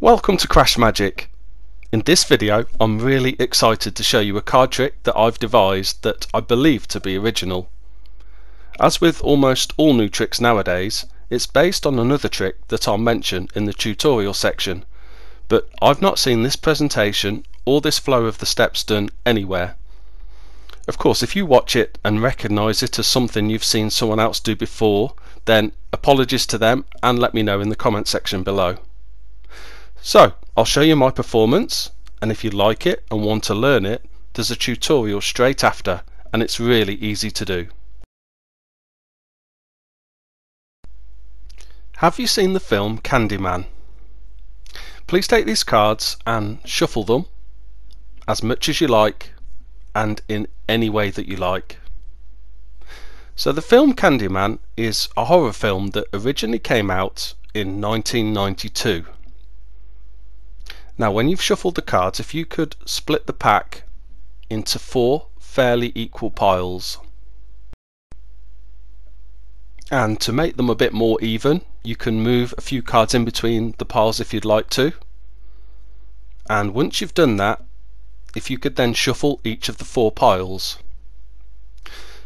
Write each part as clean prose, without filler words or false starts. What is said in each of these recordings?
Welcome to CrashMagic. In this video I'm really excited to show you a card trick that I've devised that I believe to be original. As with almost all new tricks nowadays, it's based on another trick that I'll mention in the tutorial section, but I've not seen this presentation or this flow of the steps done anywhere. Of course, if you watch it and recognise it as something you've seen someone else do before, then apologies to them and let me know in the comment section below. So, I'll show you my performance, and if you like it and want to learn it, there's a tutorial straight after, and it's really easy to do. Have you seen the film Candyman? Please take these cards and shuffle them as much as you like and in any way that you like. So the film Candyman is a horror film that originally came out in 1992. Now when you've shuffled the cards, if you could split the pack into 4 fairly equal piles, and to make them a bit more even you can move a few cards in between the piles if you'd like to, and once you've done that, if you could then shuffle each of the 4 piles.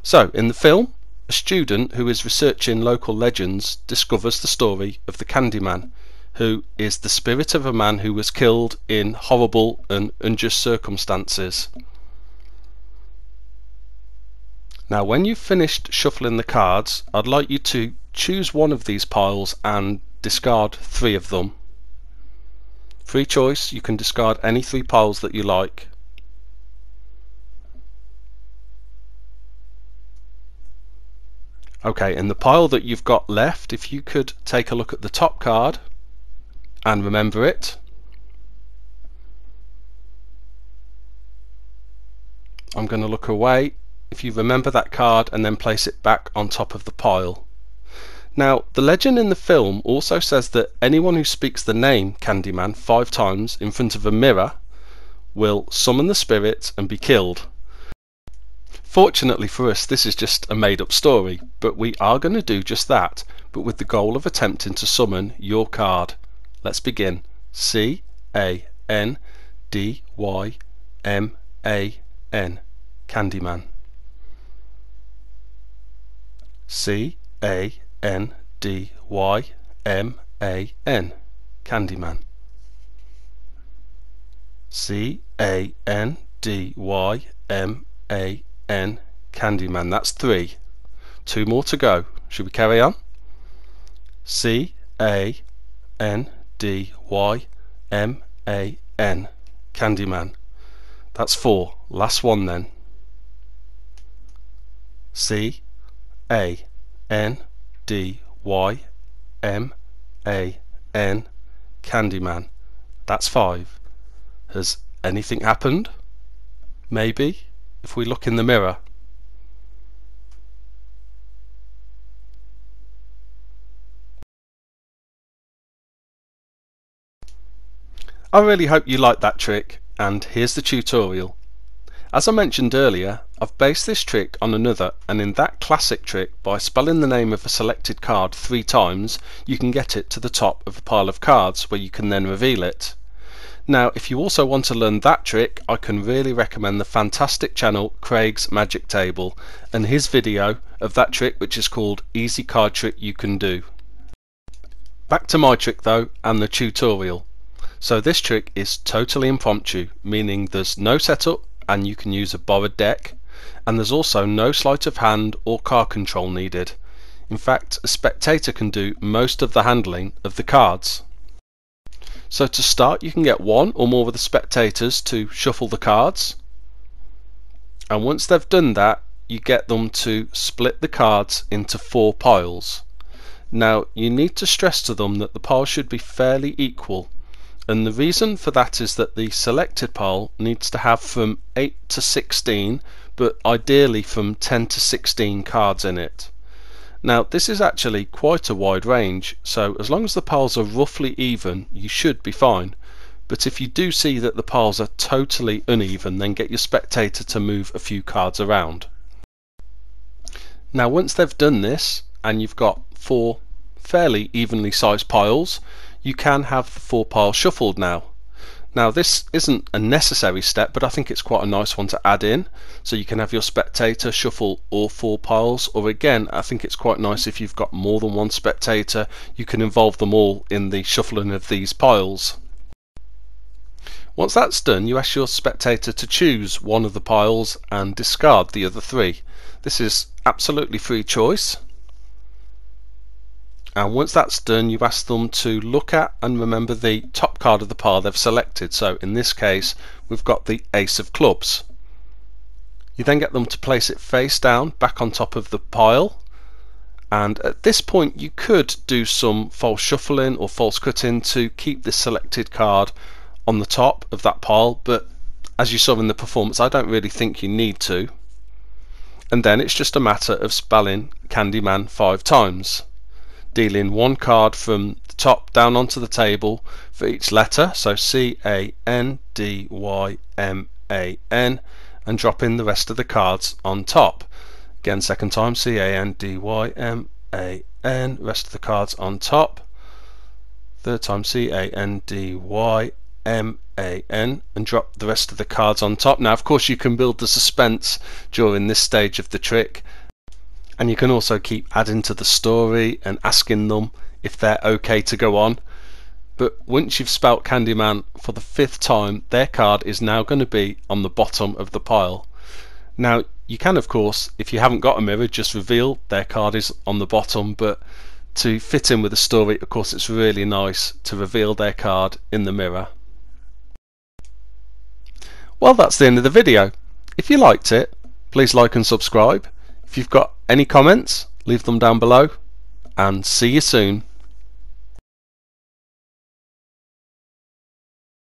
So in the film, a student who is researching local legends discovers the story of the Candyman, who is the spirit of a man who was killed in horrible and unjust circumstances. Now when you've finished shuffling the cards, I'd like you to choose one of these piles and discard 3 of them. Free choice, you can discard any 3 piles that you like. Okay, in the pile that you've got left, if you could take a look at the top card and remember it. I'm going to look away. If you remember that card and then place it back on top of the pile. Now the legend in the film also says that anyone who speaks the name Candyman 5 times in front of a mirror will summon the spirit and be killed. Fortunately for us, this is just a made up story, but we are going to do just that, but with the goal of attempting to summon your card. Let's begin. C-A-N-D-Y-M-A-N, Candyman. C-A-N-D-Y-M-A-N, Candyman. C-A-N-D-Y-M-A-N, Candyman. That's 3. 2 more to go. Should we carry on? C-A-N-D-Y-M-A-N, Candyman. That's 4. Last one then. C-A-N-D-Y-M-A-N, Candyman. That's 5. Has anything happened? Maybe, if we look in the mirror. I really hope you liked that trick, and here's the tutorial. As I mentioned earlier, I've based this trick on another, and in that classic trick, by spelling the name of a selected card 3 times, you can get it to the top of a pile of cards where you can then reveal it. Now if you also want to learn that trick, I can really recommend the fantastic channel Craig's Magic Table and his video of that trick, which is called Easy Card Trick You Can Do. Back to my trick though, and the tutorial. So this trick is totally impromptu, meaning there's no setup and you can use a borrowed deck, and there's also no sleight of hand or card control needed. In fact, a spectator can do most of the handling of the cards. So to start, you can get 1 or more of the spectators to shuffle the cards, and once they've done that, you get them to split the cards into 4 piles. Now you need to stress to them that the piles should be fairly equal, and the reason for that is that the selected pile needs to have from 8 to 16, but ideally from 10 to 16 cards in it. Now this is actually quite a wide range, so as long as the piles are roughly even you should be fine, but if you do see that the piles are totally uneven, then get your spectator to move a few cards around. Now once they've done this and you've got 4 fairly evenly sized piles, you can have the 4 piles shuffled now. Now this isn't a necessary step, but I think it's quite a nice one to add in, so you can have your spectator shuffle all 4 piles, or again I think it's quite nice if you've got more than one spectator, you can involve them all in the shuffling of these piles. Once that's done, you ask your spectator to choose one of the piles and discard the other 3. This is absolutely free choice. And once that's done, you ask them to look at and remember the top card of the pile they've selected. So in this case we've got the Ace of Clubs. You then get them to place it face down back on top of the pile, and at this point you could do some false shuffling or false cutting to keep this selected card on the top of that pile, but as you saw in the performance I don't really think you need to. And then it's just a matter of spelling Candyman 5 times, dealing 1 card from the top down onto the table for each letter, so C-A-N-D-Y-M-A-N, and dropping the rest of the cards on top. Again, second time, C-A-N-D-Y-M-A-N, rest of the cards on top. Third time, C-A-N-D-Y-M-A-N, and drop the rest of the cards on top. Now of course you can build the suspense during this stage of the trick, and you can also keep adding to the story and asking them if they're okay to go on. But once you've spelt Candyman for the 5th time, their card is now going to be on the bottom of the pile. Now you can, of course, if you haven't got a mirror, just reveal their card is on the bottom, but to fit in with the story, of course, it's really nice to reveal their card in the mirror. Well, that's the end of the video. If you liked it, please like and subscribe. If you've got any comments, leave them down below, and see you soon.